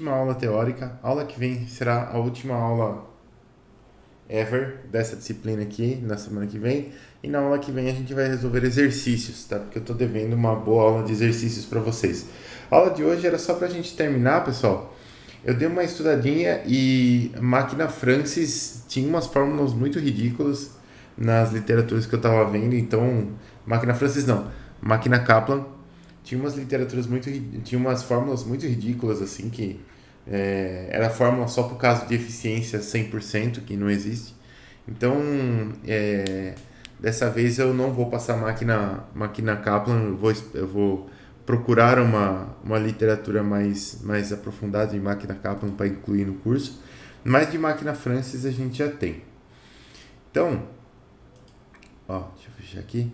última aula teórica. A aula que vem será a última aula ever dessa disciplina aqui, na semana que vem. E na aula que vem a gente vai resolver exercícios, tá? Porque eu tô devendo uma boa aula de exercícios para vocês. A aula de hoje era só pra gente terminar, pessoal. Eu dei uma estudadinha e a máquina Francis tinha umas fórmulas muito ridículas nas literaturas que eu tava vendo. Então, máquina Francis não, máquina Kaplan tinha umas literaturas tinha umas fórmulas muito ridículas assim que era fórmula só por caso de eficiência 100% que não existe. Então, dessa vez eu não vou passar máquina Kaplan, eu vou procurar uma literatura mais aprofundada de máquina Kaplan para incluir no curso, mas de máquina Francis a gente já tem. Então, ó, deixa eu fechar aqui.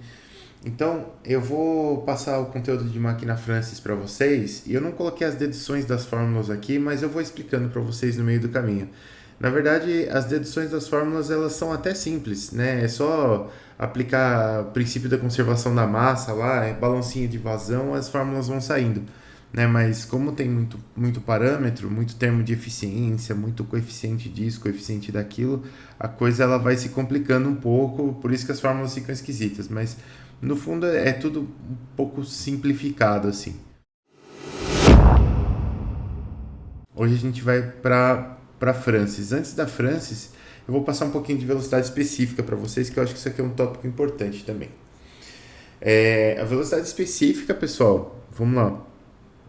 Então, eu vou passar o conteúdo de máquina Francis para vocês, e eu não coloquei as deduções das fórmulas aqui, mas eu vou explicando para vocês no meio do caminho. Na verdade, as deduções das fórmulas elas são até simples, né? É só aplicar o princípio da conservação da massa lá, balancinho de vazão, as fórmulas vão saindo, né? Mas como tem muito parâmetro, muito termo de eficiência, muito coeficiente disso, coeficiente daquilo, a coisa ela vai se complicando um pouco, por isso que as fórmulas ficam esquisitas, mas no fundo é tudo um pouco simplificado assim. Hoje a gente vai para Francis. Antes da Francis, eu vou passar um pouquinho de velocidade específica para vocês, que eu acho que isso aqui é um tópico importante também. A velocidade específica, pessoal, vamos lá.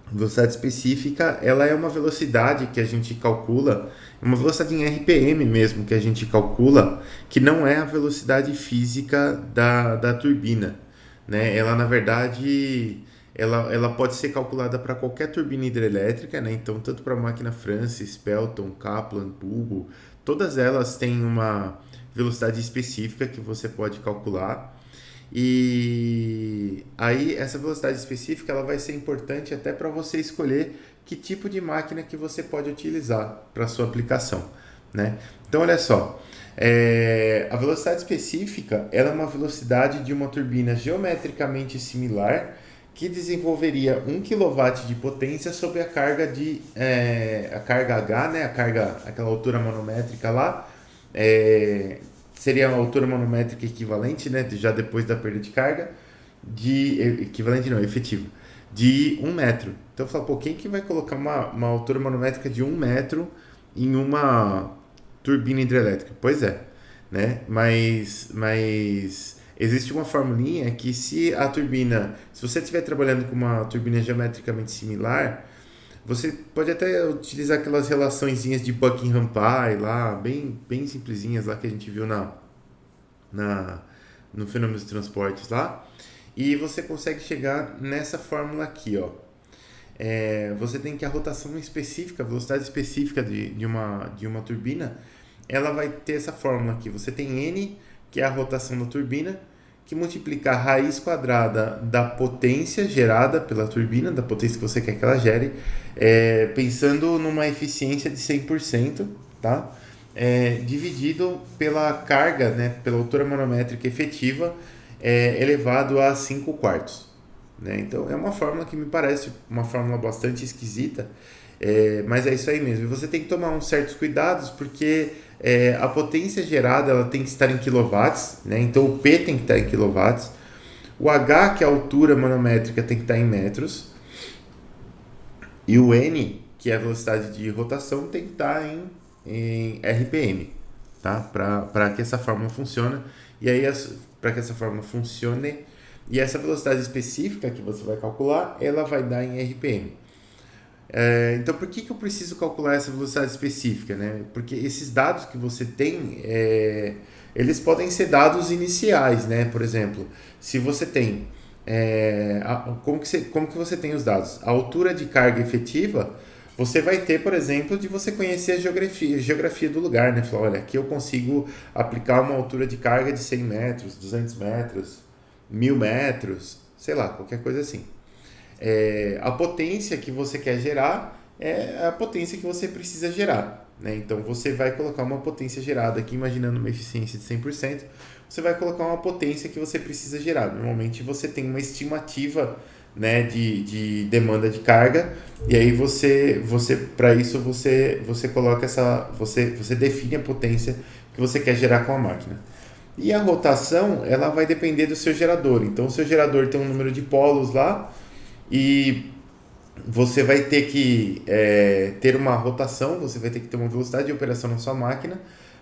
Velocidade específica, ela é uma velocidade que a gente calcula, uma velocidade em RPM mesmo que a gente calcula, que não é a velocidade física da turbina, né? Ela, na verdade, ela pode ser calculada para qualquer turbina hidrelétrica, né? Então, tanto para a máquina Francis, Pelton, Kaplan, Bulbo, todas elas têm uma velocidade específica que você pode calcular. E aí essa velocidade específica ela vai ser importante até para você escolher que tipo de máquina que você pode utilizar para sua aplicação, né? Então olha só, a velocidade específica ela é uma velocidade de uma turbina geometricamente similar que desenvolveria 1 kW de potência sob a carga a carga H, né? A carga, aquela altura manométrica lá, seria a altura manométrica equivalente, né, já depois da perda de carga, equivalente não, efetiva, de 1 metro. Então eu falo, pô, quem que vai colocar uma altura manométrica de 1 metro em uma turbina hidrelétrica? Pois é, né? Mas existe uma formulinha que se você estiver trabalhando com uma turbina geometricamente similar, você pode até utilizar aquelas relaçõezinhas de Buckingham Pi lá, bem simplesinhas lá que a gente viu no fenômeno dos transportes lá. E você consegue chegar nessa fórmula aqui, ó. Você tem que a rotação específica, a velocidade específica de uma turbina, ela vai ter essa fórmula aqui. Você tem N, que é a rotação da turbina, que multiplica a raiz quadrada da potência gerada pela turbina, da potência que você quer que ela gere, pensando numa eficiência de 100%, tá? Dividido pela carga, né, pela altura manométrica efetiva, elevado a 5 quartos. Né? Então é uma fórmula que me parece uma fórmula bastante esquisita, mas é isso aí mesmo. E você tem que tomar uns certos cuidados, porque a potência gerada ela tem que estar em quilowatts, né? Então o P tem que estar em quilowatts, o H, que é a altura manométrica, tem que estar em metros, e o N, que é a velocidade de rotação, tem que estar em RPM, tá? Para que essa fórmula funcione. E aí, para que essa fórmula funcione, e essa velocidade específica que você vai calcular, ela vai dar em RPM. Então, por que eu preciso calcular essa velocidade específica, né? Porque esses dados que você tem, eles podem ser dados iniciais, né? Por exemplo, se você tem... como que você tem os dados? A altura de carga efetiva, você vai ter, por exemplo, de você conhecer a geografia do lugar, né? Falar, olha, aqui eu consigo aplicar uma altura de carga de 100 metros, 200 metros, 1000 metros, sei lá, qualquer coisa assim. A potência que você quer gerar é a potência que você precisa gerar, né? Então você vai colocar uma potência gerada aqui, imaginando uma eficiência de 100%, você vai colocar uma potência que você precisa gerar. Normalmente você tem uma estimativa né, de demanda de carga. E aí você para isso você coloca você define a potência que você quer gerar com a máquina. E a rotação, ela vai depender do seu gerador. Então, o seu gerador tem um número de polos lá e você vai ter que ter uma rotação, você vai ter que ter uma velocidade de operação na sua máquina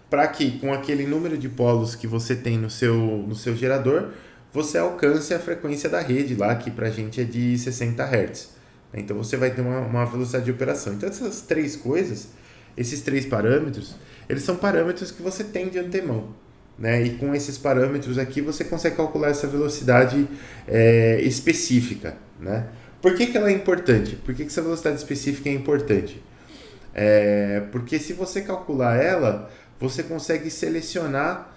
para que, com aquele número de polos que você tem no seu gerador, você alcance a frequência da rede lá, que para a gente é de 60 Hz. Então, você vai ter uma velocidade de operação. Então, essas três coisas, esses três parâmetros, eles são parâmetros que você tem de antemão. Né? E com esses parâmetros aqui você consegue calcular essa velocidade específica. Né? Por que ela é importante? Por que essa velocidade específica é importante? Porque se você calcular ela, você consegue selecionar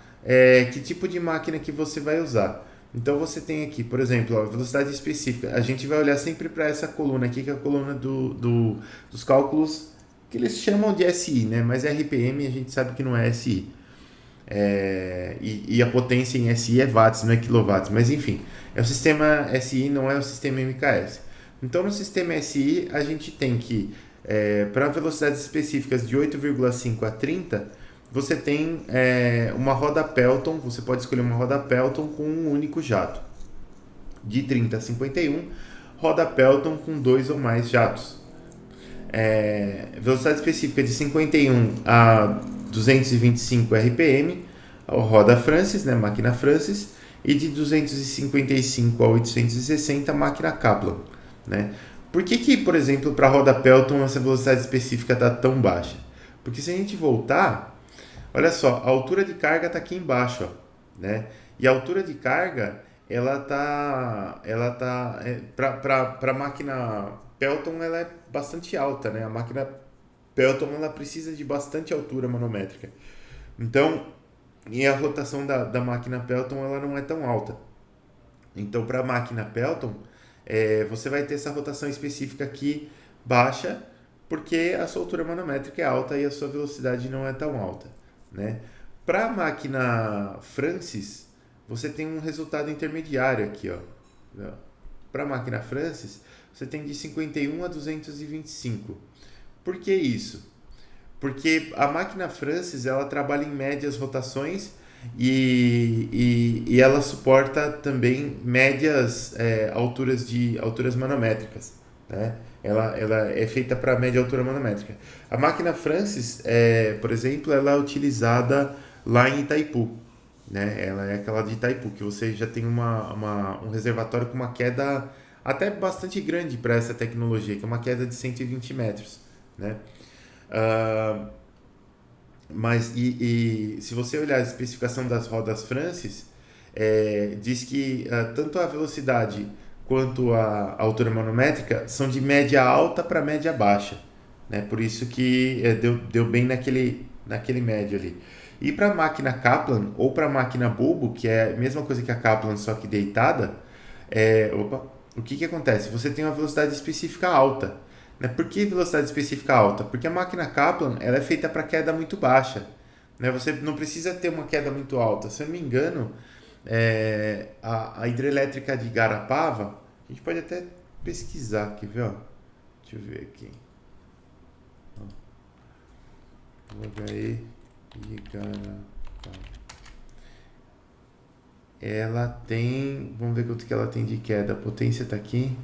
que tipo de máquina que você vai usar. Então você tem aqui, por exemplo, a velocidade específica. A gente vai olhar sempre para essa coluna aqui, que é a coluna dos cálculos que eles chamam de SI, né? Mas RPM a gente sabe que não é SI. E a potência em SI é watts, não é quilowatts, mas enfim, é o sistema SI, não é o sistema MKS. Então no sistema SI a gente tem que, para velocidades específicas de 8,5 a 30, você tem uma roda Pelton, você pode escolher uma roda Pelton com um único jato. De 30 a 51, roda Pelton com 2 ou mais jatos. Velocidade específica de 51 a 225 RPM, a roda Francis, né, máquina Francis, e de 255 a 860, máquina Kaplan. Né? Por que, por exemplo, para a roda Pelton essa velocidade específica está tão baixa? Porque se a gente voltar, olha só, a altura de carga está aqui embaixo, ó, né? E a altura de carga, ela tá para a máquina Pelton, ela é bastante alta, né? A máquina Pelton, ela precisa de bastante altura manométrica. Então, e a rotação da máquina Pelton, ela não é tão alta. Então, para a máquina Pelton, você vai ter essa rotação específica aqui baixa, porque a sua altura manométrica é alta e a sua velocidade não é tão alta. Né? Para a máquina Francis, você tem um resultado intermediário aqui. Para a máquina Francis, você tem de 51 a 225. Por que isso? Porque a máquina Francis, ela trabalha em médias rotações e ela suporta também médias alturas manométricas. Né? Ela é feita para média altura manométrica. A máquina Francis, por exemplo, ela é utilizada lá em Itaipu. Né? Ela é aquela de Itaipu, que você já tem um reservatório com uma queda até bastante grande para essa tecnologia, que é uma queda de 120 metros. Né? Mas se você olhar a especificação das rodas Francis, diz que tanto a velocidade quanto a altura manométrica são de média alta para média baixa, né? Por isso que deu bem naquele médio ali. E para a máquina Kaplan ou para a máquina Bulbo, que é a mesma coisa que a Kaplan, só que deitada, o que acontece? Você tem uma velocidade específica alta. Né? Por que velocidade específica alta? Porque a máquina Kaplan ela é feita para queda muito baixa. Né? Você não precisa ter uma queda muito alta. Se eu não me engano, a hidrelétrica de Garapava, a gente pode até pesquisar aqui, viu? Deixa eu ver aqui. HE de Garapava. Ela tem... Vamos ver quanto que ela tem de queda. A potência está aqui.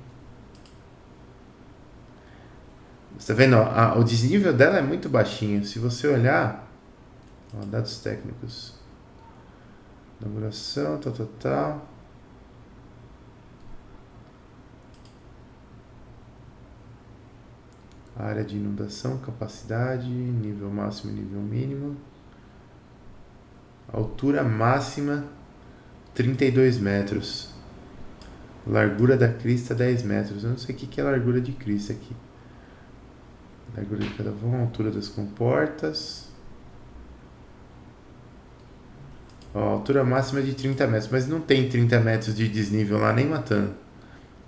Você está vendo? Ó, o desnível dela é muito baixinho. Se você olhar... Ó, dados técnicos. Inauguração, tal. Área de inundação, capacidade, nível máximo e nível mínimo. Altura máxima, 32 metros. Largura da crista, 10 metros. Eu não sei o que é a largura de crista aqui. Largura de cada vão, altura das comportas. Ó, altura máxima de 30 metros, mas não tem 30 metros de desnível lá, nem matando.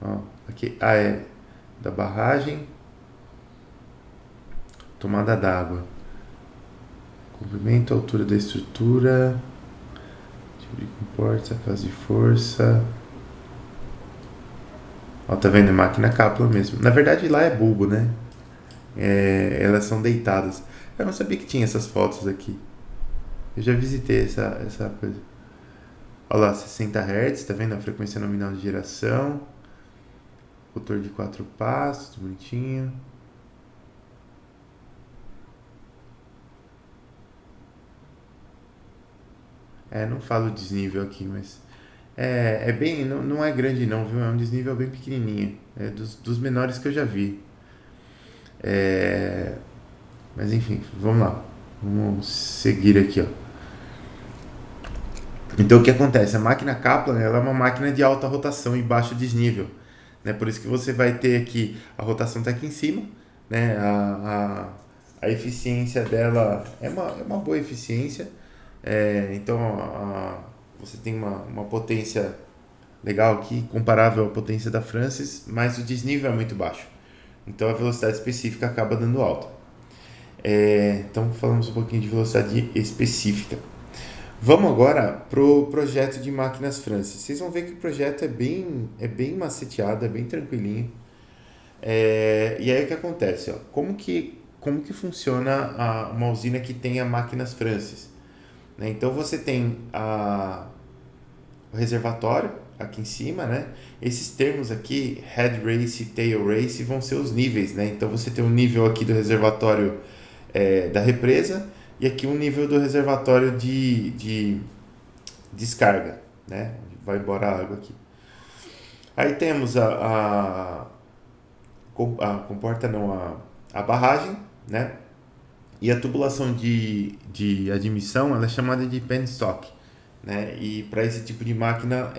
Ó, aqui, da barragem. Tomada d'água. Comprimento, altura da estrutura. Tipo de comporta, classe de força. Ó, tá vendo? É máquina Kaplan mesmo. Na verdade, lá é bulbo, né? Elas são deitadas. Eu não sabia que tinha essas fotos aqui. Eu já visitei essa coisa. Olha lá, 60 Hz, tá vendo? A frequência nominal de geração. Rotor de 4 passos, bonitinho. Não falo desnível aqui, mas é bem, não é grande não, viu? É um desnível bem pequenininho. É dos menores que eu já vi. É, mas enfim, vamos lá. Vamos seguir aqui, ó. Então o que acontece? A máquina Kaplan, ela é uma máquina de alta rotação e baixo desnível, né? Por isso que você vai ter aqui, a rotação está aqui em cima, né? A eficiência dela é uma boa eficiência. Então você tem uma potência legal aqui, comparável à potência da Francis, mas o desnível é muito baixo. Então a velocidade específica acaba dando alta. Então falamos um pouquinho de velocidade específica. Vamos agora pro projeto de máquinas Francis. Vocês vão ver que o projeto é bem maceteado, é bem tranquilinho. E aí o que acontece? Ó? Como que funciona uma usina que tenha máquinas Francis? Né? Então você tem o reservatório aqui em cima, né? Esses termos aqui, head race e tail race, vão ser os níveis, né? Então você tem um nível aqui do reservatório da represa e aqui um nível do reservatório de descarga, né? Vai embora a água aqui. Aí temos a comporta não, a barragem, né? E a tubulação de admissão, ela é chamada de penstock, né? E para esse tipo de máquina,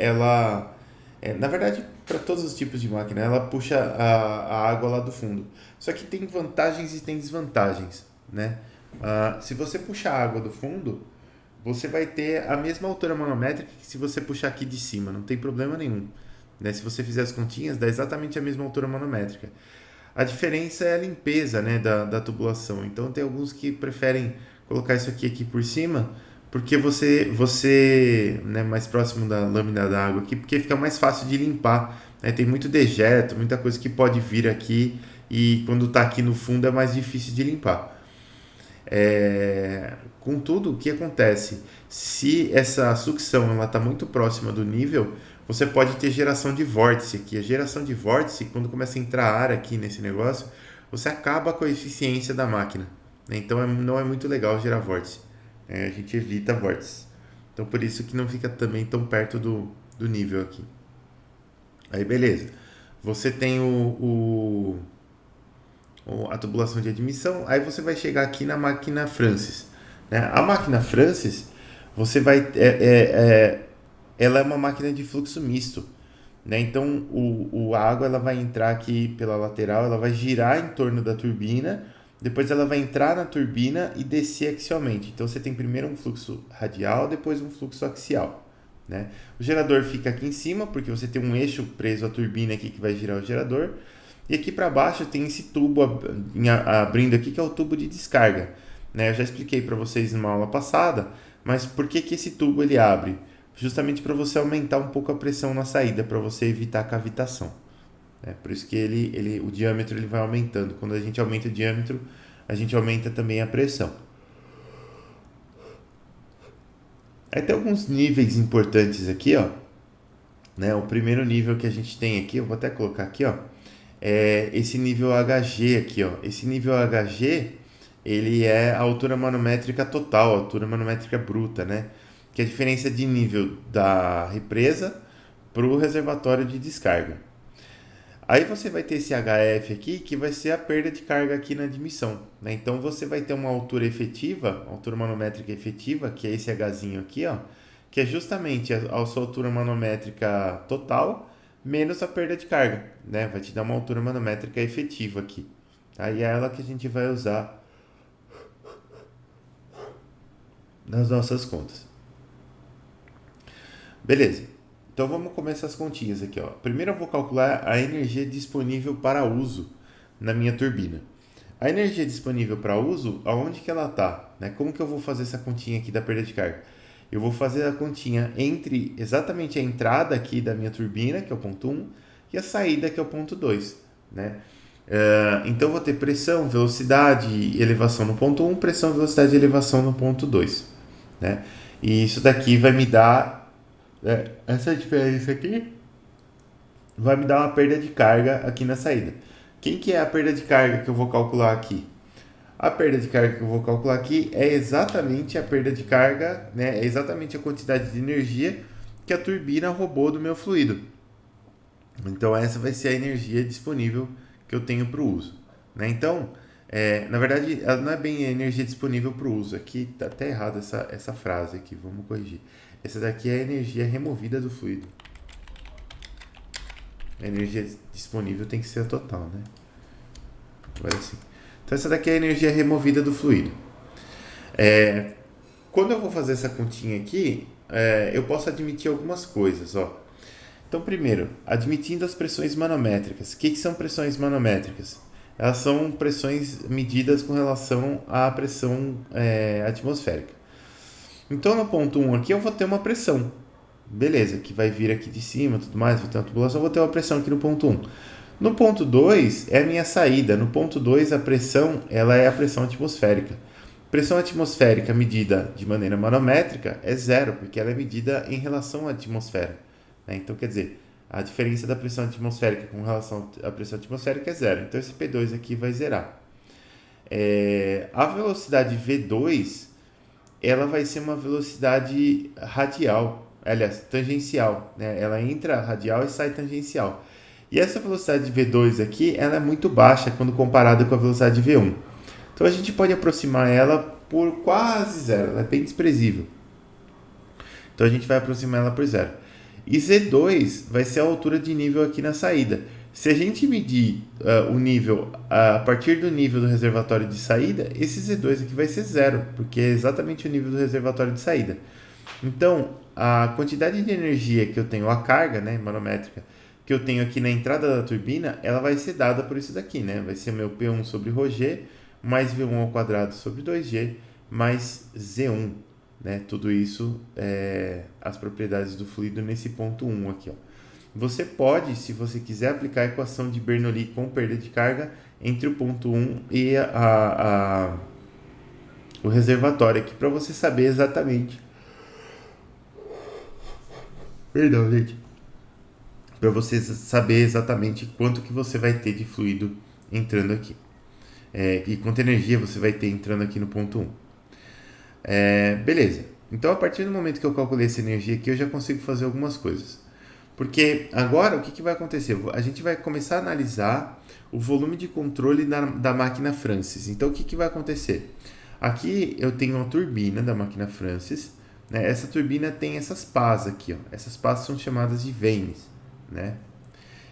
na verdade, para todos os tipos de máquina, ela puxa a água lá do fundo. Só que tem vantagens e tem desvantagens, né? Se você puxar a água do fundo, você vai ter a mesma altura manométrica que se você puxar aqui de cima, não tem problema nenhum. Né? Se você fizer as continhas, dá exatamente a mesma altura manométrica. A diferença é a limpeza, né, da tubulação. Então tem alguns que preferem colocar isso aqui por cima, porque você né, mais próximo da lâmina da água aqui, porque fica mais fácil de limpar. Né? Tem muito dejeto, muita coisa que pode vir aqui e quando está aqui no fundo é mais difícil de limpar. Contudo, o que acontece? Se essa sucção está muito próxima do nível, você pode ter geração de vórtice aqui. A geração de vórtice, quando começa a entrar ar aqui nesse negócio, você acaba com a eficiência da máquina. Né? Então não é muito legal gerar vórtice. A gente evita vórtice. Então por isso que não fica também tão perto do nível aqui. Aí beleza. Você tem a tubulação de admissão, aí você vai chegar aqui na máquina Francis. Né? A máquina Francis, você vai, ela é uma máquina de fluxo misto. Né? Então a água ela vai entrar aqui pela lateral, ela vai girar em torno da turbina, depois ela vai entrar na turbina e descer axialmente. Então você tem primeiro um fluxo radial, depois um fluxo axial. Né? O gerador fica aqui em cima, porque você tem um eixo preso à turbina aqui que vai girar o gerador. E aqui para baixo tem esse tubo abrindo aqui, que é o tubo de descarga. Né? Eu já expliquei para vocês numa aula passada, mas por que esse tubo ele abre? Justamente para você aumentar um pouco a pressão na saída, para você evitar a cavitação. Por isso que o diâmetro ele vai aumentando. Quando a gente aumenta o diâmetro, a gente aumenta também a pressão. Aí tem alguns níveis importantes aqui, ó. Né? O primeiro nível que a gente tem aqui, eu vou até colocar aqui, ó. Esse nível HG aqui, ó. Esse nível HG, ele é a altura manométrica total, a altura manométrica bruta, né? Que é a diferença de nível da represa para o reservatório de descarga. Aí você vai ter esse HF aqui, que vai ser a perda de carga aqui na admissão. Né? Então você vai ter uma altura efetiva, altura manométrica efetiva, que é esse Hzinho aqui, ó, que é justamente a sua altura manométrica total menos a perda de carga. Né? Vai te dar uma altura manométrica efetiva aqui. Aí é ela que a gente vai usar nas nossas contas. Beleza. Então vamos começar as continhas aqui, ó. Primeiro eu vou calcular a energia disponível para uso na minha turbina. A energia disponível para uso, aonde que ela está? Né? Como que eu vou fazer essa continha aqui da perda de carga? Eu vou fazer a continha entre exatamente a entrada aqui da minha turbina, que é o ponto 1, e a saída, que é o ponto 2, né? Então, eu vou ter pressão, velocidade e elevação no ponto 1, pressão, velocidade e elevação no ponto 2, né? E isso daqui vai me dar, essa diferença aqui vai me dar uma perda de carga aqui na saída. Quem que é a perda de carga que eu vou calcular aqui? A perda de carga que eu vou calcular aqui é exatamente a perda de carga, né? É exatamente a quantidade de energia que a turbina roubou do meu fluido. Então, essa vai ser a energia disponível que eu tenho para o uso, né? Então, na verdade, ela não é bem a energia disponível para o uso. Aqui tá até errado essa frase aqui, vamos corrigir. Essa daqui é a energia removida do fluido. A energia disponível tem que ser a total, né? Agora sim. Então, essa daqui é a energia removida do fluido. Quando eu vou fazer essa continha aqui, eu posso admitir algumas coisas, ó. Então, primeiro, admitindo as pressões manométricas. O que são pressões manométricas? Elas são pressões medidas com relação à pressão atmosférica. Então, no ponto 1 aqui, eu vou ter uma pressão. Beleza, que vai vir aqui de cima, tudo mais, vou ter uma tubulação, vou ter uma pressão aqui no ponto 1. No ponto 2 é a minha saída. No ponto 2, a pressão, ela é a pressão atmosférica. Pressão atmosférica medida de maneira manométrica é zero, porque ela é medida em relação à atmosfera. Então, quer dizer, a diferença da pressão atmosférica com relação à pressão atmosférica é zero. Então, esse P2 aqui vai zerar. A velocidade V2, ela vai ser uma velocidade radial, aliás, tangencial, né? Ela entra radial e sai tangencial. E essa velocidade V2 aqui, ela é muito baixa quando comparada com a velocidade V1. Então, a gente pode aproximar ela por quase zero, ela é bem desprezível. Então, a gente vai aproximar ela por zero. E Z2 vai ser a altura de nível aqui na saída. Se a gente medir o nível a partir do nível do reservatório de saída, esse Z2 aqui vai ser zero, porque é exatamente o nível do reservatório de saída. Então, a quantidade de energia que eu tenho, a carga, né, manométrica, que eu tenho aqui na entrada da turbina, ela vai ser dada por isso daqui, né? Vai ser meu P1 sobre ρg, mais V1 ao quadrado sobre 2G, mais Z1. Né? Tudo isso as propriedades do fluido nesse ponto 1 aqui, ó. Você pode, se você quiser, aplicar a equação de Bernoulli com perda de carga entre o ponto 1 e o reservatório aqui, para você saber exatamente. Perdão, gente. Para você saber exatamente quanto que você vai ter de fluido entrando aqui. E quanta energia você vai ter entrando aqui no ponto 1. Beleza. Então, a partir do momento que eu calculei essa energia aqui, eu já consigo fazer algumas coisas. Porque agora, o que vai acontecer? A gente vai começar a analisar o volume de controle da máquina Francis. Então, o que vai acontecer? Aqui eu tenho uma turbina da máquina Francis. Né? Essa turbina tem essas pás aqui. Ó. Essas pás são chamadas de vanes. Né?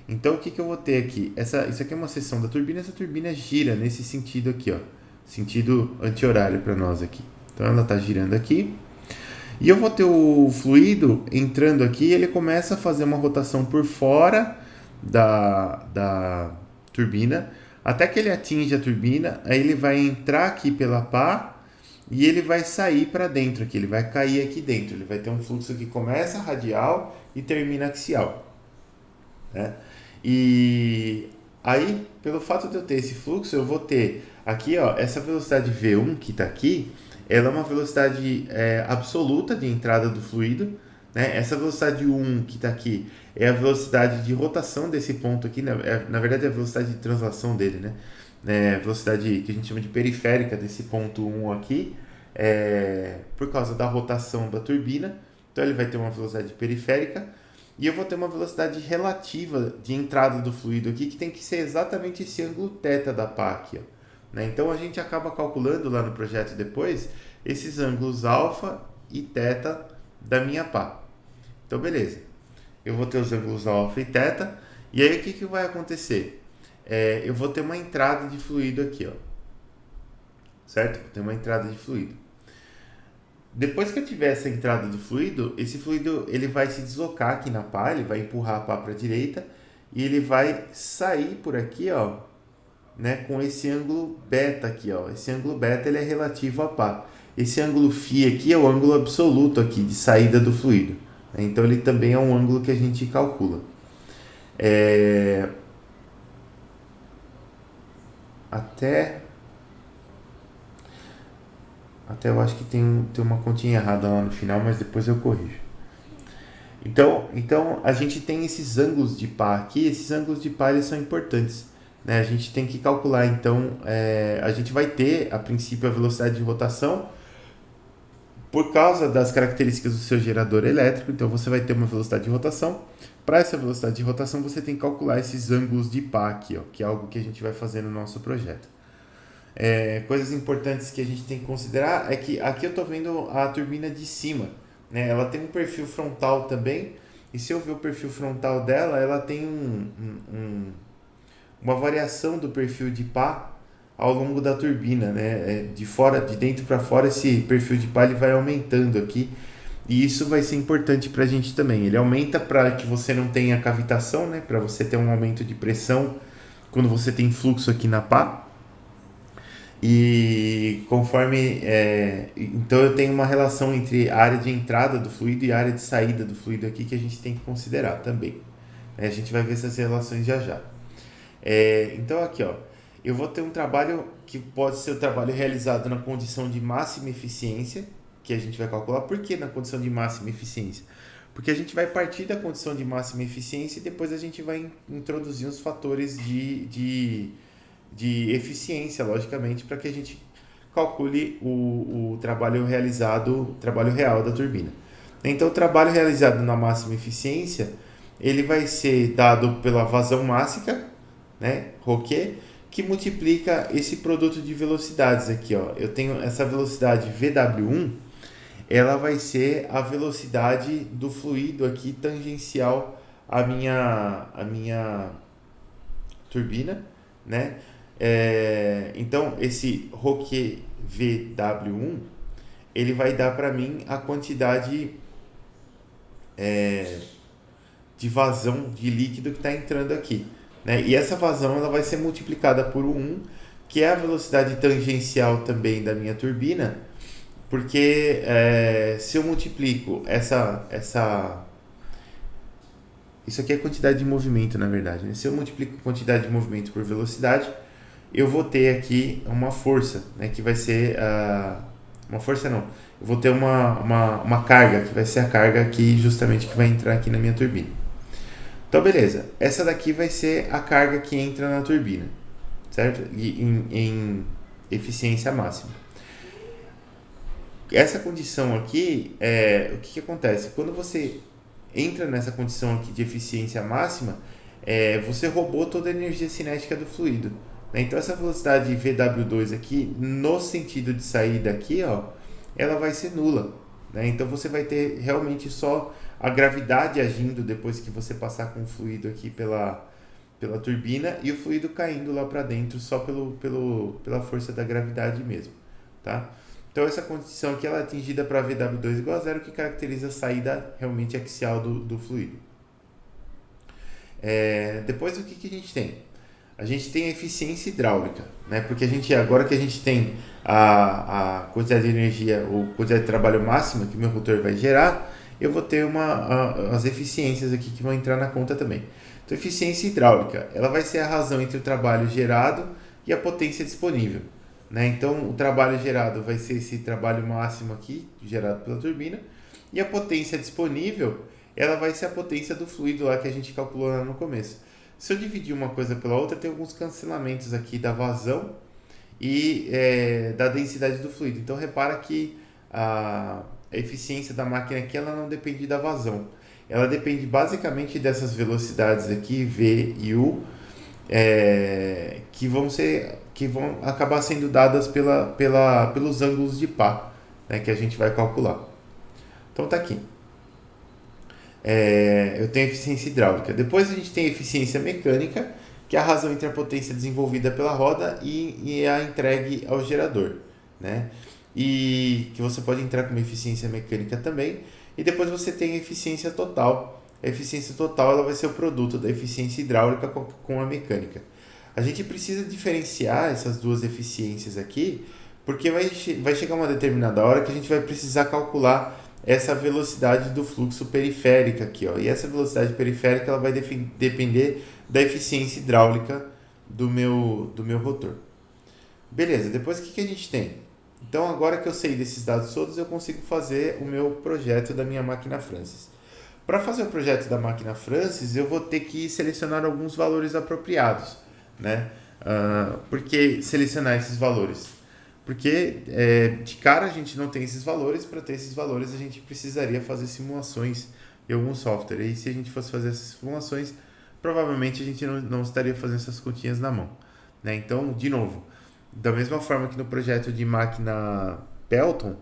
Então, o que eu vou ter aqui? Isso aqui é uma seção da turbina. Essa turbina gira nesse sentido aqui. Ó. Sentido anti-horário para nós aqui. Então, ela está girando aqui. E eu vou ter o fluido entrando aqui. Ele começa a fazer uma rotação por fora da turbina. Até que ele atinge a turbina. Aí ele vai entrar aqui pela pá. E ele vai sair para dentro aqui. Ele vai cair aqui dentro. Ele vai ter um fluxo que começa radial e termina axial. Né? E aí, pelo fato de eu ter esse fluxo, eu vou ter aqui, ó, essa velocidade V1 que está aqui. Ela é uma velocidade absoluta de entrada do fluido. Né? Essa velocidade 1 que está aqui é a velocidade de rotação desse ponto aqui. Na verdade, é a velocidade de translação dele. Né? A velocidade que a gente chama de periférica desse ponto 1 aqui, por causa da rotação da turbina. Então, ele vai ter uma velocidade periférica. E eu vou ter uma velocidade relativa de entrada do fluido aqui, que tem que ser exatamente esse ângulo θ da pá aqui, ó. Então, a gente acaba calculando lá no projeto depois esses ângulos alfa e θ da minha pá. Então, beleza. Eu vou ter os ângulos alfa e θ. E aí, o que vai acontecer? Eu vou ter uma entrada de fluido aqui, ó. Certo? Vou ter uma entrada de fluido. Depois que eu tiver essa entrada do fluido, esse fluido ele vai se deslocar aqui na pá, ele vai empurrar a pá para a direita e ele vai sair por aqui, ó. Né, com esse ângulo beta aqui, ó. Esse ângulo beta ele é relativo a pá. Esse ângulo φ aqui é o ângulo absoluto aqui de saída do fluido. Então ele também é um ângulo que a gente calcula. É, até, até eu acho que tem uma continha errada lá no final, mas depois eu corrijo. Então a gente tem esses ângulos de pá aqui, esses ângulos de pá eles são importantes. Né? A gente tem que calcular, então, a gente vai ter, a princípio, a velocidade de rotação por causa das características do seu gerador elétrico, então você vai ter uma velocidade de rotação. Para essa velocidade de rotação, você tem que calcular esses ângulos de pá aqui, ó, que é algo que a gente vai fazer no nosso projeto. Coisas importantes que a gente tem que considerar é que aqui eu estou vendo a turbina de cima, né? Ela tem um perfil frontal também, e se eu ver o perfil frontal dela, ela tem uma variação do perfil de pá ao longo da turbina, né? De dentro para fora, esse perfil de pá ele vai aumentando aqui, e isso vai ser importante para a gente também. Ele aumenta para que você não tenha cavitação, né? Para você ter um aumento de pressão quando você tem fluxo aqui na pá. E conforme. Então eu tenho uma relação entre a área de entrada do fluido e a área de saída do fluido aqui que a gente tem que considerar também. A gente vai ver essas relações já já. Então aqui, ó, eu vou ter um trabalho que pode ser o trabalho realizado na condição de máxima eficiência, que a gente vai calcular. Por que na condição de máxima eficiência? Porque a gente vai partir da condição de máxima eficiência e depois a gente vai introduzir os fatores de eficiência, logicamente, para que a gente calcule o trabalho realizado, o trabalho real da turbina. Então, o trabalho realizado na máxima eficiência, ele vai ser dado pela vazão mássica, né, Ρ, que multiplica esse produto de velocidades aqui, ó. Eu tenho essa velocidade VW1, ela vai ser a velocidade do fluido aqui tangencial à minha turbina, né? Então, esse Ρ VW1, ele vai dar para mim a quantidade de vazão de líquido que está entrando aqui. Né? E essa vazão ela vai ser multiplicada por 1, que é a velocidade tangencial também da minha turbina, porque se eu multiplico isso aqui é quantidade de movimento, na verdade. Né? Se eu multiplico quantidade de movimento por velocidade, eu vou ter aqui uma força, né? Que vai ser... uma força não. Eu vou ter uma carga, que vai ser a carga aqui justamente que vai entrar aqui na minha turbina. Então, beleza. Essa daqui vai ser a carga que entra na turbina, certo? E em eficiência máxima. Essa condição aqui, o que acontece? Quando você entra nessa condição aqui de eficiência máxima, você roubou toda a energia cinética do fluido. Né? Então, essa velocidade VW2 aqui, no sentido de saída aqui, ó, ela vai ser nula. Né? Então, você vai ter realmente só a gravidade agindo depois que você passar com o fluido aqui pela turbina e o fluido caindo lá para dentro só pela força da gravidade mesmo. Tá? Então, essa condição aqui ela é atingida para VW2 igual a zero, que caracteriza a saída realmente axial do fluido. Depois, o que a gente tem? A gente tem a eficiência hidráulica, né? Porque agora que a gente tem a quantidade de energia ou quantidade de trabalho máxima que o meu rotor vai gerar, eu vou ter as eficiências aqui que vão entrar na conta também. Então, eficiência hidráulica, ela vai ser a razão entre o trabalho gerado e a potência disponível. Né? Então, o trabalho gerado vai ser esse trabalho máximo aqui, gerado pela turbina, e a potência disponível, ela vai ser a potência do fluido lá que a gente calculou lá no começo. Se eu dividir uma coisa pela outra, tem alguns cancelamentos aqui da vazão e da densidade do fluido. Então, repara que a eficiência da máquina aqui ela não depende da vazão. Ela depende basicamente dessas velocidades aqui, V e U, que vão acabar sendo dadas pelos ângulos de pá, né, que a gente vai calcular. Então, tá aqui. Eu tenho eficiência hidráulica. Depois a gente tem eficiência mecânica, que é a razão entre a potência desenvolvida pela roda e a entregue ao gerador, né? E que você pode entrar com uma eficiência mecânica também. E depois você tem a eficiência total. A eficiência total ela vai ser o produto da eficiência hidráulica com a mecânica. A gente precisa diferenciar essas duas eficiências aqui, porque vai chegar uma determinada hora que a gente vai precisar calcular essa velocidade do fluxo periférica aqui, ó. E essa velocidade periférica ela vai depender da eficiência hidráulica do meu rotor. Beleza, depois o que a gente tem? Então agora que eu sei desses dados todos, eu consigo fazer o meu projeto da minha máquina Francis. Para fazer o projeto da máquina Francis, eu vou ter que selecionar alguns valores apropriados, né? Por que selecionar esses valores? Porque de cara a gente não tem esses valores, para ter esses valores a gente precisaria fazer simulações em algum software. E se a gente fosse fazer essas simulações, provavelmente a gente não estaria fazendo essas continhas na mão, né? Então, de novo, da mesma forma que no projeto de máquina Pelton,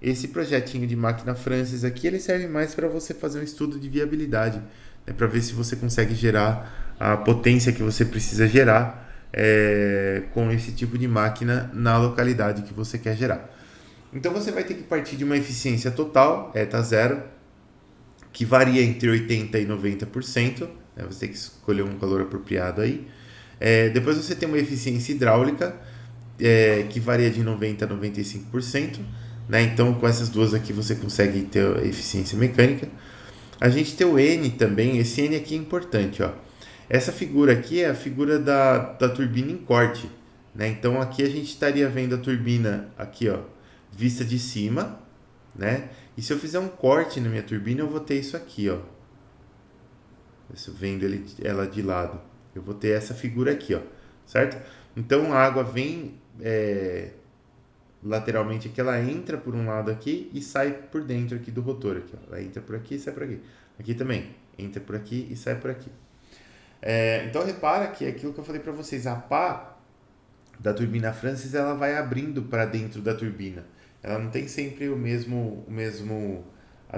esse projetinho de máquina Francis aqui, ele serve mais para você fazer um estudo de viabilidade, né? Para ver se você consegue gerar a potência que você precisa gerar com esse tipo de máquina na localidade que você quer gerar. Então você vai ter que partir de uma eficiência total, eta zero, que varia entre 80% e 90%, né? Você tem que escolher um valor apropriado aí. Depois você tem uma eficiência hidráulica, que varia de 90% a 95%, né? Então com essas duas aqui você consegue ter eficiência mecânica. A gente tem o N também, esse N aqui é importante, ó. Essa figura aqui é a figura da turbina em corte, né? Então aqui a gente estaria vendo a turbina aqui, ó, vista de cima, né? E se eu fizer um corte na minha turbina, eu vou ter isso aqui, ó. Se eu vendo ela de lado, eu vou ter essa figura aqui, ó, certo? Então a água vem lateralmente aqui, ela entra por um lado aqui e sai por dentro aqui do rotor, aqui, ó. Ela entra por aqui e sai por aqui. Aqui também, entra por aqui e sai por aqui. Então repara que aquilo que eu falei para vocês, a pá da turbina Francis, ela vai abrindo para dentro da turbina. Ela não tem sempre a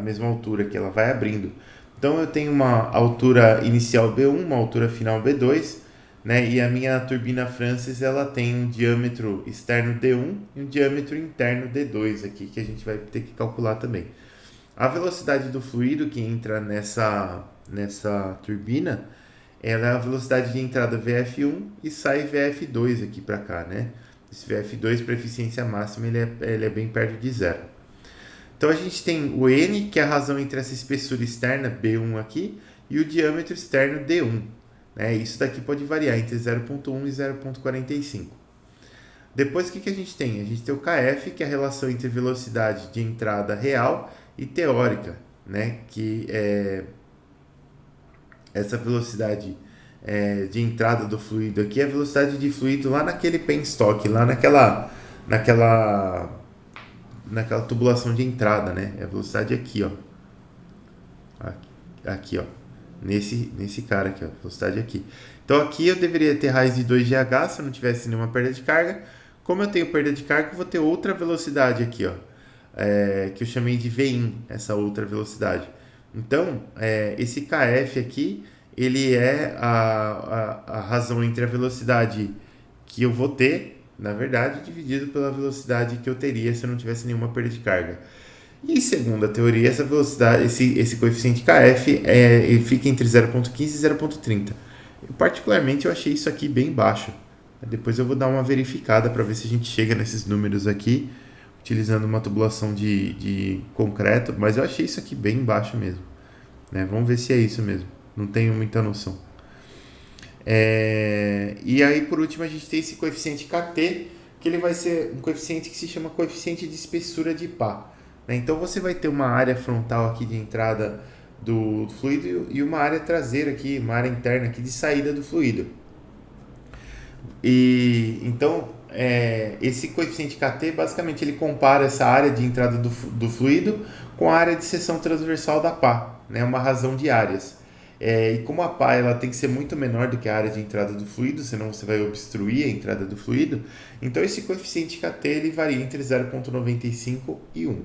mesma altura que ela vai abrindo. Então eu tenho uma altura inicial B1, uma altura final B2, né? E a minha turbina Francis, ela tem um diâmetro externo D1 e um diâmetro interno D2 aqui, que a gente vai ter que calcular também. A velocidade do fluido que entra nessa turbina, ela é a velocidade de entrada VF1 e sai VF2 aqui para cá, né? Esse VF2 para eficiência máxima ele é bem perto de zero. Então a gente tem o N, que é a razão entre essa espessura externa B1 aqui e o diâmetro externo D1, né? Isso daqui pode variar entre 0.1 e 0.45. Depois o que a gente tem? A gente tem o KF, que é a relação entre velocidade de entrada real e teórica, né? Que é essa velocidade de entrada do fluido aqui é a velocidade de fluido lá naquele penstock, lá naquela tubulação de entrada, né? É a velocidade aqui, ó. Aqui, ó. Nesse cara aqui, ó. Velocidade aqui. Então aqui eu deveria ter raiz de 2GH se eu não tivesse nenhuma perda de carga. Como eu tenho perda de carga, eu vou ter outra velocidade aqui, ó. Que eu chamei de Vin, essa outra velocidade. Então, esse KF aqui, ele é a razão entre a velocidade que eu vou ter, na verdade, dividido pela velocidade que eu teria se eu não tivesse nenhuma perda de carga. E segundo a teoria, essa velocidade, esse coeficiente KF, ele fica entre 0.15 e 0.30. Particularmente, eu achei isso aqui bem baixo. Depois eu vou dar uma verificada para ver se a gente chega nesses números aqui, utilizando uma tubulação de concreto, mas eu achei isso aqui bem baixo mesmo, né? Vamos ver se é isso mesmo, não tenho muita noção. E aí por último a gente tem esse coeficiente KT, que ele vai ser um coeficiente que se chama coeficiente de espessura de pá, né? Então você vai ter uma área frontal aqui de entrada do fluido e uma área traseira aqui, uma área interna aqui de saída do fluido. E então esse coeficiente KT, basicamente, ele compara essa área de entrada do fluido com a área de seção transversal da pá, né? Uma razão de áreas. E como a pá ela tem que ser muito menor do que a área de entrada do fluido, senão você vai obstruir a entrada do fluido, então esse coeficiente KT ele varia entre 0,95 e 1.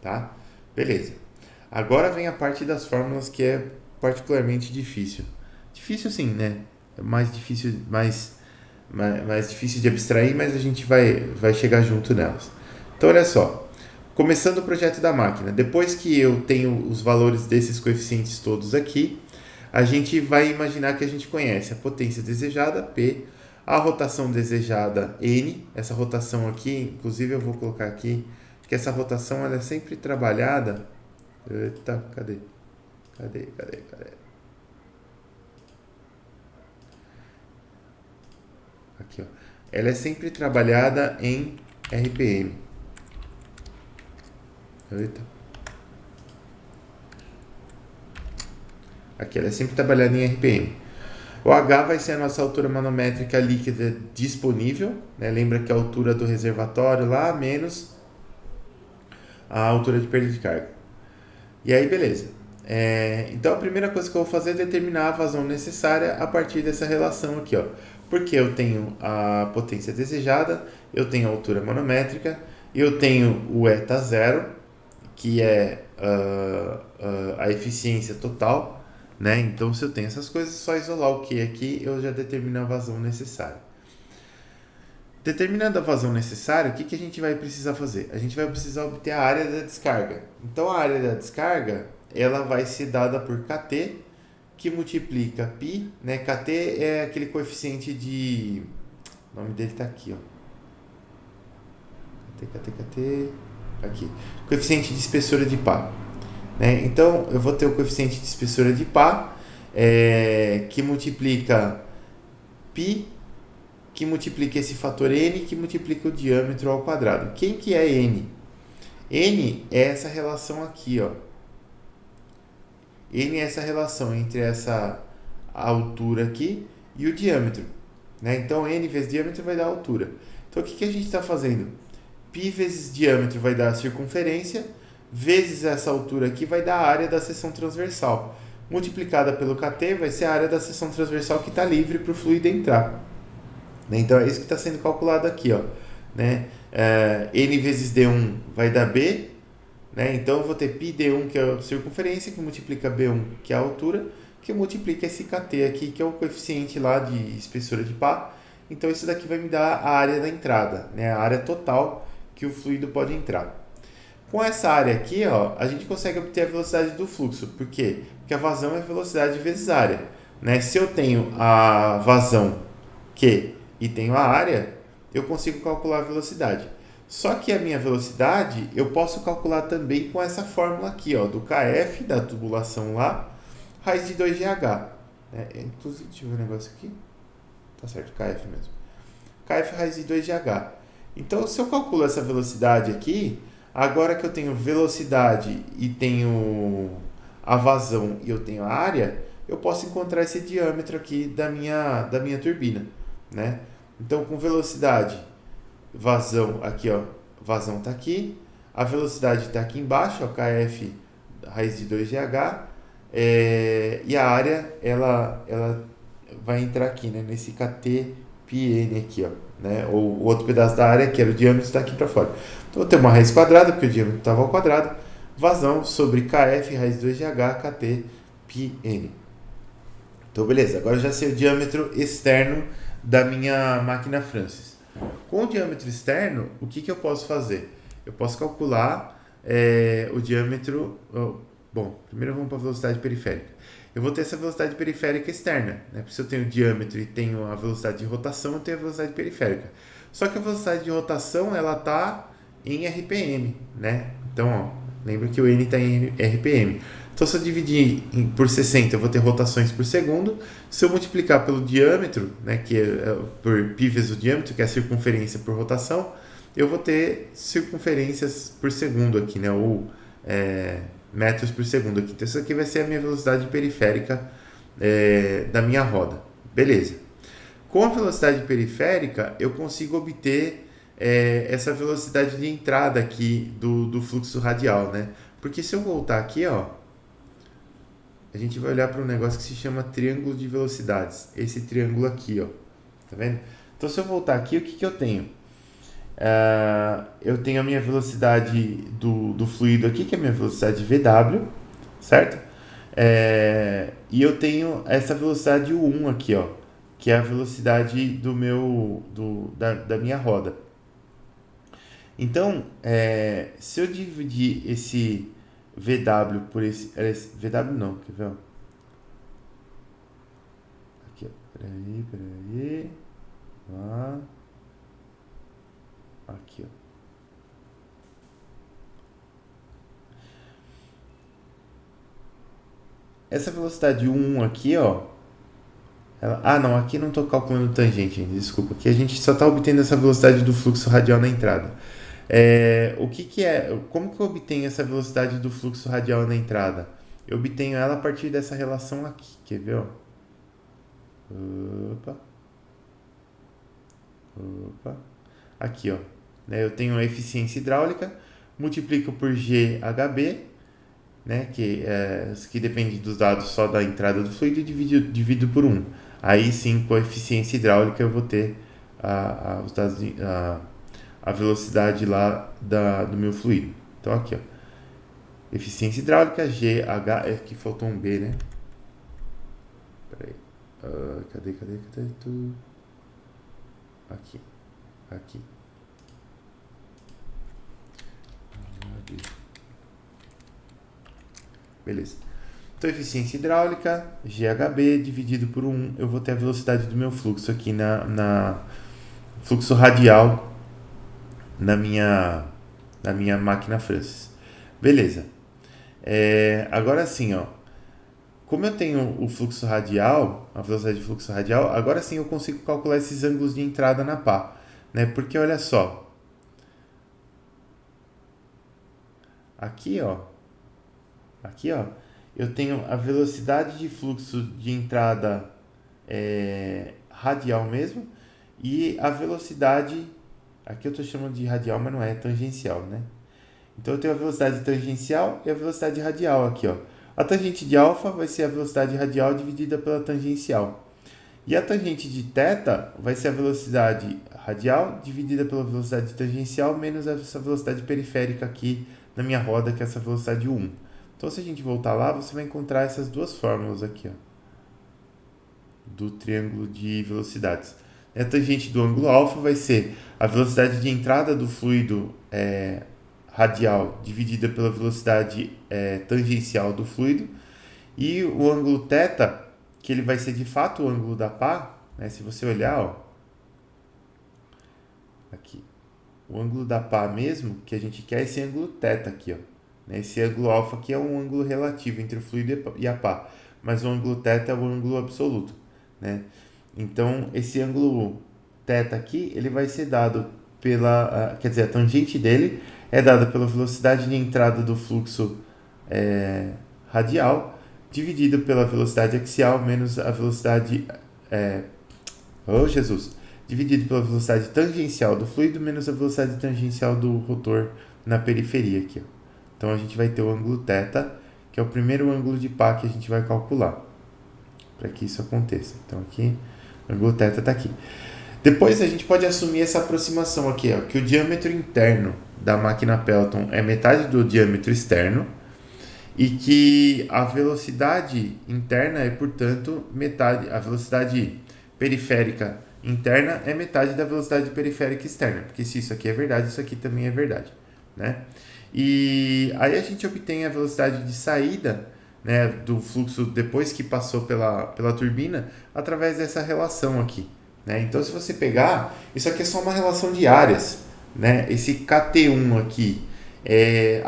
Tá? Beleza. Agora vem a parte das fórmulas que é particularmente difícil. Difícil sim, né? É mais difícil de abstrair, mas a gente vai chegar junto nelas. Então, olha só. Começando o projeto da máquina. Depois que eu tenho os valores desses coeficientes todos aqui, a gente vai imaginar que a gente conhece a potência desejada, P, a rotação desejada, N. Essa rotação aqui, inclusive eu vou colocar aqui, que essa rotação ela é sempre trabalhada Eita, cadê? Cadê? Aqui, ó. Ela é sempre trabalhada em RPM. Eita. Aqui, ela é sempre trabalhada em RPM. O H vai ser a nossa altura manométrica líquida disponível, né? Lembra que a altura do reservatório lá menos a altura de perda de carga. E aí, beleza. Então, a primeira coisa que eu vou fazer é determinar a vazão necessária a partir dessa relação aqui, ó. Porque eu tenho a potência desejada, eu tenho a altura manométrica, eu tenho o eta zero, que é a eficiência total, né? Então, se eu tenho essas coisas, é só isolar o Q aqui, eu já determino a vazão necessária. Determinando a vazão necessária, o que a gente vai precisar fazer? A gente vai precisar obter a área da descarga. Então, a área da descarga, ela vai ser dada por kT, que multiplica π, né? kT é aquele coeficiente de... O nome dele está aqui, ó. kT. Aqui. Coeficiente de espessura de pá. Né? Então, eu vou ter o coeficiente de espessura de pá, que multiplica π, que multiplica esse fator n, que multiplica o diâmetro ao quadrado. Quem que é n? N é essa relação aqui, ó. N é essa relação entre essa altura aqui e o diâmetro. Né? Então, n vezes diâmetro vai dar altura. Então, o que a gente está fazendo? Π vezes diâmetro vai dar a circunferência, vezes essa altura aqui vai dar a área da seção transversal. Multiplicada pelo kT vai ser a área da seção transversal que está livre para o fluido entrar. Então, é isso que está sendo calculado aqui, ó. Né? N vezes D1 vai dar B, né? Então, eu vou ter πD1, que é a circunferência, que multiplica B1, que é a altura, que multiplica esse kT aqui, que é o coeficiente lá de espessura de pá. Então, isso daqui vai me dar a área da entrada, né? A área total que o fluido pode entrar. Com essa área aqui, ó, a gente consegue obter a velocidade do fluxo. Por quê? Porque a vazão é velocidade vezes área. Né? Se eu tenho a vazão Q e tenho a área, eu consigo calcular a velocidade. Só que a minha velocidade eu posso calcular também com essa fórmula aqui, ó, do KF, da tubulação lá, raiz de 2GH. Né? Inclusive, deixa eu ver um negócio aqui. Tá certo, KF mesmo. KF raiz de 2GH. Então, se eu calculo essa velocidade aqui, agora que eu tenho velocidade e tenho a vazão e eu tenho a área, eu posso encontrar esse diâmetro aqui da minha turbina. Né? Então, com velocidade, vazão aqui, ó, vazão está aqui, a velocidade está aqui embaixo, ó, KF raiz de 2GH, e a área ela vai entrar aqui, né, nesse kTπn aqui, ó, né, o outro pedaço da área que era o diâmetro está aqui para fora. Então, vou ter uma raiz quadrada, porque o diâmetro estava ao quadrado, vazão sobre KF raiz de 2GH kTπn. Então, beleza, agora eu já sei o diâmetro externo da minha máquina Francis. Com o diâmetro externo, o que eu posso fazer? Eu posso calcular o diâmetro... Bom, primeiro vamos para a velocidade periférica. Eu vou ter essa velocidade periférica externa. Né? Porque se eu tenho o diâmetro e tenho a velocidade de rotação, eu tenho a velocidade periférica. Só que a velocidade de rotação ela está em RPM. Né? Então, ó, lembra que o N está em RPM. Então, se eu dividir por 60, eu vou ter rotações por segundo. Se eu multiplicar pelo diâmetro, né, que é por π vezes o diâmetro, que é a circunferência por rotação, eu vou ter circunferências por segundo aqui, né, ou metros por segundo aqui. Então, isso aqui vai ser a minha velocidade periférica da minha roda. Beleza. Com a velocidade periférica, eu consigo obter essa velocidade de entrada aqui do fluxo radial, né? Porque se eu voltar aqui, ó, a gente vai olhar para um negócio que se chama triângulo de velocidades. Esse triângulo aqui, ó. Tá vendo? Então, se eu voltar aqui, o que eu tenho? Eu tenho a minha velocidade do fluido aqui, que é a minha velocidade VW, certo? E eu tenho essa velocidade U1 aqui, ó, que é a velocidade da minha roda. Então, se eu dividir esse VW por esse... VW não, quer ver? Aqui, ó. Peraí. Ah. Aqui, ó. essa velocidade 1 aqui, ó, não, aqui não estou calculando tangente ainda, desculpa. Aqui a gente só está obtendo essa velocidade do fluxo radial na entrada. Como que eu obtenho essa velocidade do fluxo radial na entrada? Eu obtenho ela a partir dessa relação aqui, quer ver? Ó? Opa, opa. Aqui, ó. Né? Eu tenho a eficiência hidráulica, multiplico por GHB, né? Que depende dos dados só da entrada do fluido, e divido por 1. Aí sim, com a eficiência hidráulica, eu vou ter os dados a velocidade lá do meu fluido. Então aqui, ó. Eficiência hidráulica, GH, que faltou um B, né? Peraí. Cadê tu? Aqui. Beleza. Então, eficiência hidráulica, GHB dividido por 1, eu vou ter a velocidade do meu fluxo aqui na fluxo radial na minha máquina Francis. Beleza. Agora sim, ó. Como eu tenho o fluxo radial, a velocidade de fluxo radial, agora sim eu consigo calcular esses ângulos de entrada na pá, né? Porque olha só, aqui, ó, eu tenho a velocidade de fluxo de entrada radial mesmo e a velocidade, aqui eu estou chamando de radial, mas não é tangencial, né? Então eu tenho a velocidade tangencial e a velocidade radial aqui, ó. A tangente de alfa vai ser a velocidade radial dividida pela tangencial. E a tangente de θ vai ser a velocidade radial dividida pela velocidade tangencial menos essa velocidade periférica aqui na minha roda, que é essa velocidade 1. Então, se a gente voltar lá, você vai encontrar essas duas fórmulas aqui, ó, do triângulo de velocidades. A tangente do ângulo alfa vai ser a velocidade de entrada do fluido radial dividida pela velocidade tangencial do fluido, e o ângulo θ, que ele vai ser de fato o ângulo da pá, né? Se você olhar, ó, aqui, o ângulo da pá mesmo, que a gente quer é esse ângulo θ aqui, ó, né? Esse ângulo alfa aqui é um ângulo relativo entre o fluido e a pá, mas o ângulo θ é o ângulo absoluto, né? Então, esse ângulo θ aqui, ele vai ser dado quer dizer, a tangente dele é dada pela velocidade de entrada do fluxo radial dividido pela velocidade axial menos a velocidade dividido pela velocidade tangencial do fluido menos a velocidade tangencial do rotor na periferia aqui, ó. Então a gente vai ter o ângulo θ, que é o primeiro ângulo de pá que a gente vai calcular para que isso aconteça. Então aqui o ângulo θ está aqui. Depois a gente pode assumir essa aproximação aqui, ó, que o diâmetro interno da máquina Pelton é metade do diâmetro externo e que a velocidade interna é, portanto, metade, a velocidade periférica interna é metade da velocidade periférica externa, porque se isso aqui é verdade, isso aqui também é verdade, né? E aí a gente obtém a velocidade de saída, né, do fluxo depois que passou pela turbina através dessa relação aqui, né? Então, se você pegar, isso aqui é só uma relação de áreas, né? Esse KT1 aqui é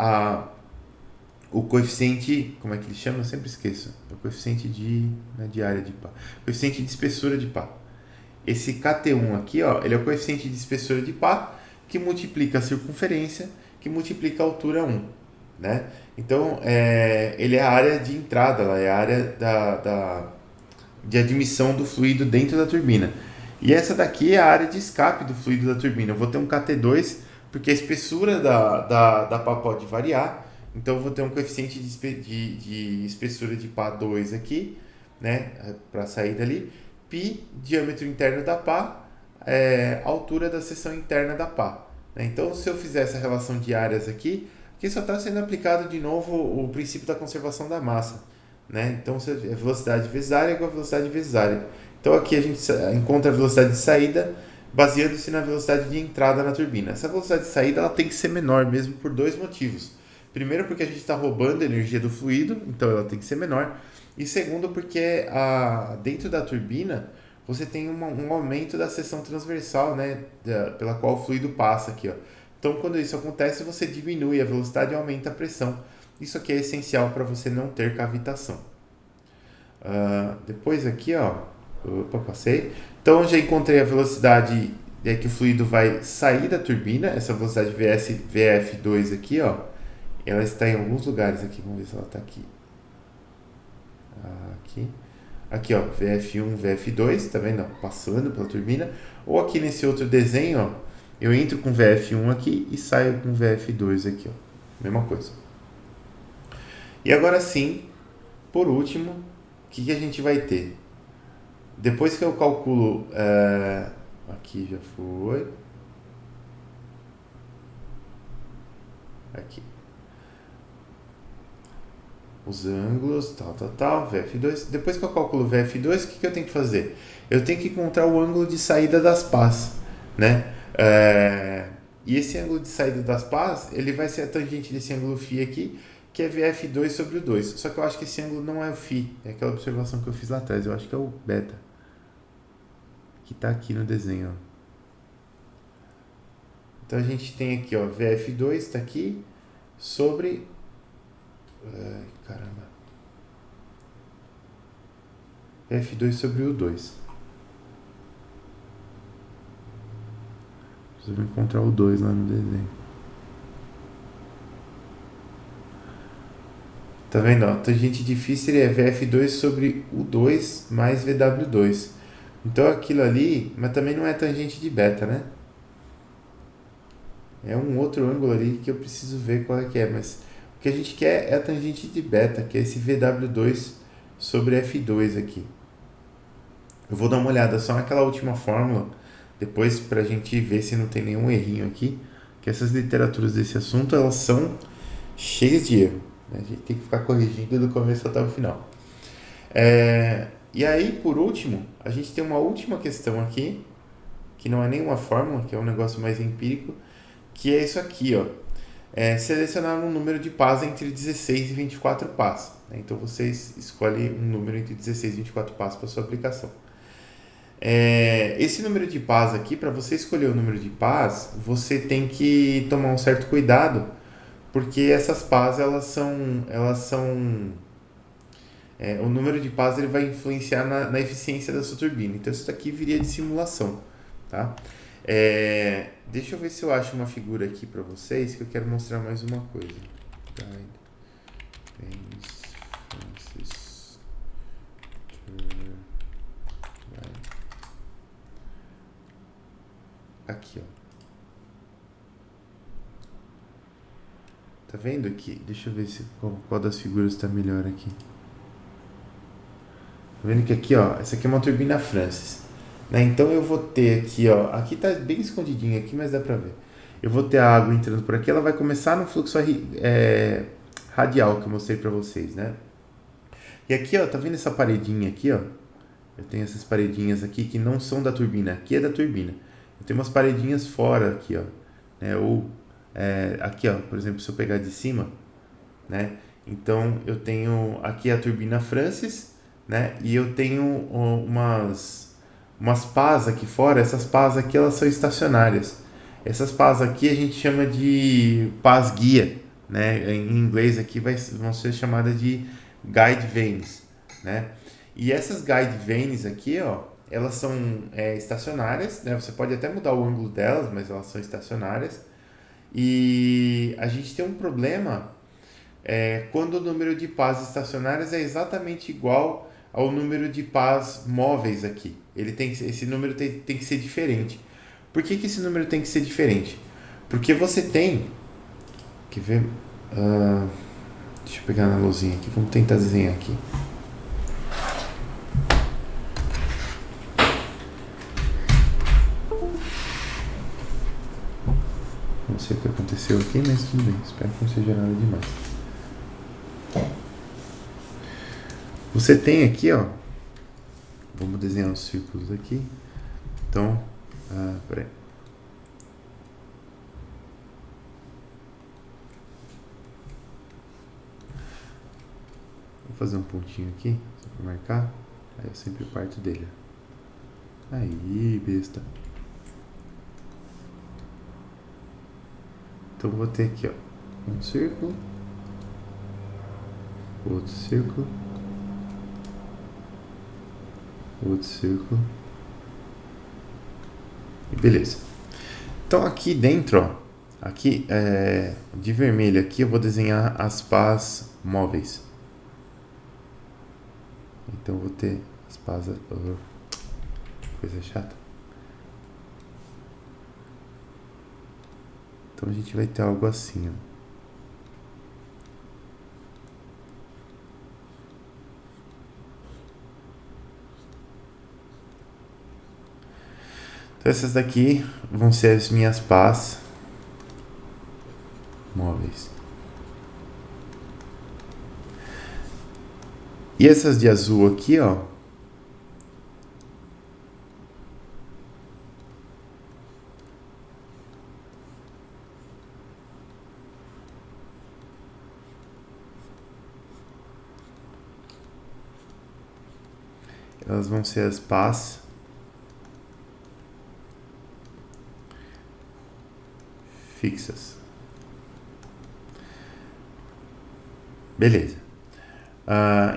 o coeficiente, como é que ele chama? Eu sempre esqueço. É o coeficiente de área de pá. Coeficiente de espessura de pá. Esse KT1 aqui, ó, ele é o coeficiente de espessura de pá que multiplica a circunferência, que multiplica a altura 1, né? Então, ele é a área de entrada, lá, é a área de admissão do fluido dentro da turbina. E essa daqui é a área de escape do fluido da turbina. Eu vou ter um KT2, porque a espessura da pá pode variar. Então, eu vou ter um coeficiente de espessura de pá 2 aqui, né, para sair dali. Π, diâmetro interno da pá, altura da seção interna da pá. Então, se eu fizer essa relação de áreas aqui só está sendo aplicado de novo o princípio da conservação da massa, né? Então, é velocidade vezes área igual a velocidade vezes área. Então, aqui a gente encontra a velocidade de saída baseando-se na velocidade de entrada na turbina. Essa velocidade de saída ela tem que ser menor mesmo por dois motivos. Primeiro, porque a gente está roubando a energia do fluido, então ela tem que ser menor. E segundo, porque dentro da turbina você tem um aumento da seção transversal, né, pela qual o fluido passa aqui, ó. Então, quando isso acontece, você diminui a velocidade e aumenta a pressão. Isso aqui é essencial para você não ter cavitação, Depois aqui, ó, opa, passei. Então, eu já encontrei a velocidade que o fluido vai sair da turbina, essa velocidade VF2 aqui, ó, ela está em alguns lugares aqui, vamos ver se ela está aqui. Aqui, ó, VF1, VF2, tá vendo? Passando pela turbina. Ou aqui nesse outro desenho, ó, eu entro com VF1 aqui e saio com VF2 aqui, ó. Mesma coisa. E agora sim, por último, o que a gente vai ter? Depois que eu calculo... aqui já foi. Aqui. Os ângulos, tal, VF2. Depois que eu calculo VF2, o que eu tenho que fazer? Eu tenho que encontrar o ângulo de saída das pás, né? E esse ângulo de saída das pás, ele vai ser a tangente desse ângulo φ aqui, que é VF2 sobre o 2. Só que eu acho que esse ângulo não é o φ, é aquela observação que eu fiz lá atrás, eu acho que é o beta, que está aqui no desenho, ó. Então a gente tem aqui, ó, VF2 está aqui sobre... caramba. VF2 sobre o 2. Preciso encontrar o 2 lá no desenho. Tá vendo? Ó, tangente difícil é VF2 sobre o 2 mais VW2. Então aquilo ali, mas também não é tangente de beta, né? É um outro ângulo ali que eu preciso ver qual é que é, mas o que a gente quer é a tangente de beta, que é esse VW2 sobre F2 aqui. Eu vou dar uma olhada só naquela última fórmula, depois pra gente ver se não tem nenhum errinho aqui, que essas literaturas desse assunto, elas são cheias de erro, né? A gente tem que ficar corrigindo do começo até o final. E aí, por último, a gente tem uma última questão aqui, que não é nenhuma fórmula, que é um negócio mais empírico, que é isso aqui, ó. Selecionar um número de pás entre 16 e 24 pás. Né? Então, vocês escolhem um número entre 16 e 24 pás para sua aplicação. Esse número de pás aqui, para você escolher o número de pás, você tem que tomar um certo cuidado, porque essas pás, o número de pás ele vai influenciar na eficiência da sua turbina. Então, isso daqui viria de simulação, tá? Deixa eu ver se eu acho uma figura aqui para vocês, que eu quero mostrar mais uma coisa. Aqui, ó. Tá vendo aqui? Deixa eu ver se qual das figuras está melhor aqui. Tá vendo que aqui, ó, essa aqui é uma turbina Francis, né? Então eu vou ter aqui, ó, aqui tá bem escondidinho aqui, mas dá pra ver. Eu vou ter a água entrando por aqui, ela vai começar no fluxo radial que eu mostrei pra vocês, né? E aqui, ó, tá vendo essa paredinha aqui, ó? Eu tenho essas paredinhas aqui que não são da turbina, aqui é da turbina. Eu tenho umas paredinhas fora aqui, ó, né? Aqui, ó, por exemplo, se eu pegar de cima, né? Então eu tenho aqui a turbina Francis, né? E eu tenho umas pás aqui fora. Essas pás aqui elas são estacionárias. Essas pás aqui a gente chama de pás guia, né? Em inglês aqui vão ser chamadas de guide vanes, né? E essas guide vanes aqui, ó, elas são estacionárias, né? Você pode até mudar o ângulo delas, mas elas são estacionárias. E a gente tem um problema quando o número de pás estacionárias é exatamente igual ao número de pás móveis aqui. Esse número tem que ser diferente. Por que esse número tem que ser diferente? Porque você tem... Quer ver? Deixa eu pegar na luzinha aqui. Vamos tentar desenhar aqui. Não sei o que aconteceu aqui, mas tudo bem. Espero que não seja nada demais. Você tem aqui, ó. Vamos desenhar os círculos aqui. Então, peraí. Vou fazer um pontinho aqui, só para marcar. Aí eu sempre parto dele. Aí, besta. Então vou ter aqui, ó, um círculo, outro círculo, outro círculo. E beleza. Então aqui dentro, ó, aqui de vermelho aqui eu vou desenhar as pás móveis. Então eu vou ter as pás, coisa chata. Então a gente vai ter algo assim, ó. Então essas daqui vão ser as minhas pás móveis. E essas de azul aqui, ó, elas vão ser as pás fixas. Beleza.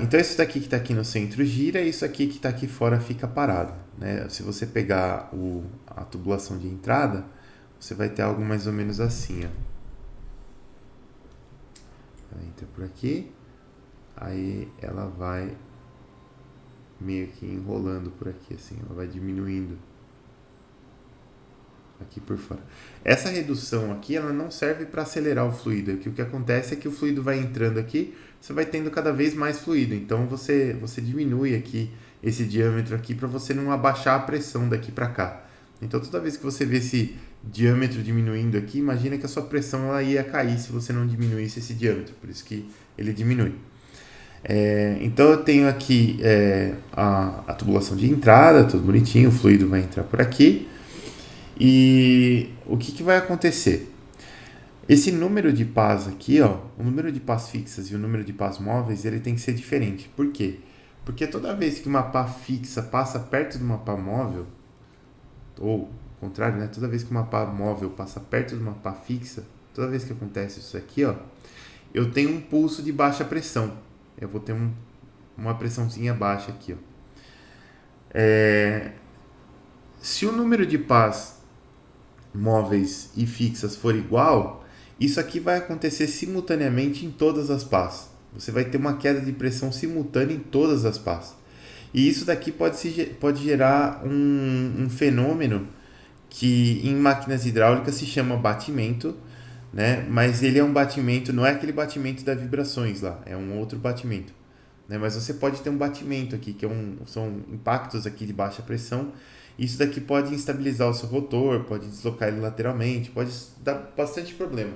Então isso daqui que está aqui no centro gira e isso aqui que está aqui fora fica parado, né? Se você pegar a tubulação de entrada, você vai ter algo mais ou menos assim, ó. Ela entra por aqui, aí ela vai meio que enrolando por aqui, assim, ela vai diminuindo aqui por fora. Essa redução aqui, ela não serve para acelerar o fluido, o que acontece é que o fluido vai entrando aqui, você vai tendo cada vez mais fluido, então você diminui aqui esse diâmetro aqui para você não abaixar a pressão daqui para cá. Então toda vez que você vê esse diâmetro diminuindo aqui, imagina que a sua pressão ela ia cair se você não diminuísse esse diâmetro, por isso que ele diminui. Então eu tenho aqui a tubulação de entrada, tudo bonitinho, o fluido vai entrar por aqui. E o que vai acontecer? Esse número de pás aqui, ó, o número de pás fixas e o número de pás móveis, ele tem que ser diferente. Por quê? Porque toda vez que uma pá fixa passa perto de uma pá móvel, ou ao contrário, né? Toda vez que uma pá móvel passa perto de uma pá fixa, toda vez que acontece isso aqui, ó, eu tenho um pulso de baixa pressão. Eu vou ter uma pressãozinha baixa aqui, ó. Se o número de pás móveis e fixas for igual, isso aqui vai acontecer simultaneamente em todas as pás. Você vai ter uma queda de pressão simultânea em todas as pás. E isso daqui pode gerar um fenômeno que em máquinas hidráulicas se chama batimento, né? Mas ele é um batimento, não é aquele batimento das vibrações lá, é um outro batimento, né? Mas você pode ter um batimento aqui, que são impactos aqui de baixa pressão. Isso daqui pode instabilizar o seu rotor, pode deslocar ele lateralmente, pode dar bastante problema.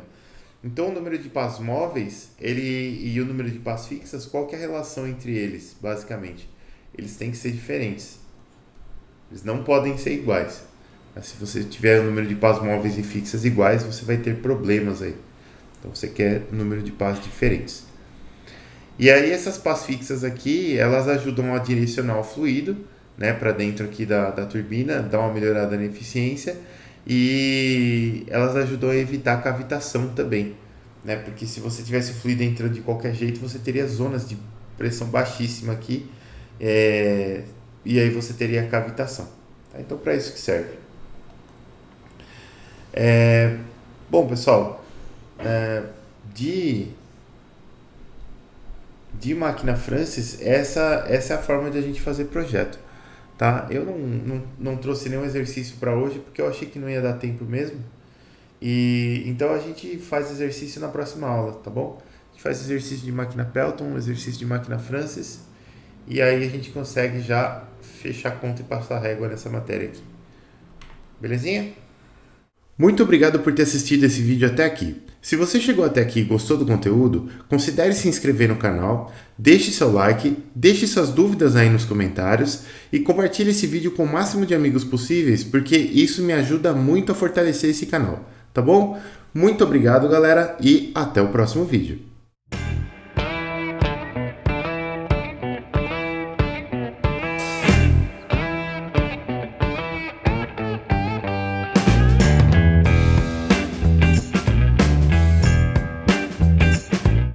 Então o número de pás móveis e o número de pás fixas, qual que é a relação entre eles, basicamente? Eles têm que ser diferentes. Eles não podem ser iguais. Se você tiver o número de pás móveis e fixas iguais, você vai ter problemas aí. Então você quer o número de pás diferentes. E aí essas pás fixas aqui, elas ajudam a direcionar o fluido, né, para dentro aqui da turbina, dar uma melhorada na eficiência, e elas ajudam a evitar a cavitação também, né, porque se você tivesse fluido entrando de qualquer jeito, você teria zonas de pressão baixíssima aqui, e aí você teria a cavitação. Tá? Então para isso que serve. Bom, pessoal, de máquina Francis, essa é a forma de a gente fazer projeto. Tá? Eu não trouxe nenhum exercício para hoje porque eu achei que não ia dar tempo mesmo. E então a gente faz exercício na próxima aula, tá bom? A gente faz exercício de máquina Pelton, exercício de máquina Francis, e aí a gente consegue já fechar a conta e passar a régua nessa matéria aqui. Belezinha? Muito obrigado por ter assistido esse vídeo até aqui. Se você chegou até aqui e gostou do conteúdo, considere se inscrever no canal, deixe seu like, deixe suas dúvidas aí nos comentários e compartilhe esse vídeo com o máximo de amigos possíveis, porque isso me ajuda muito a fortalecer esse canal, tá bom? Muito obrigado, galera, e até o próximo vídeo.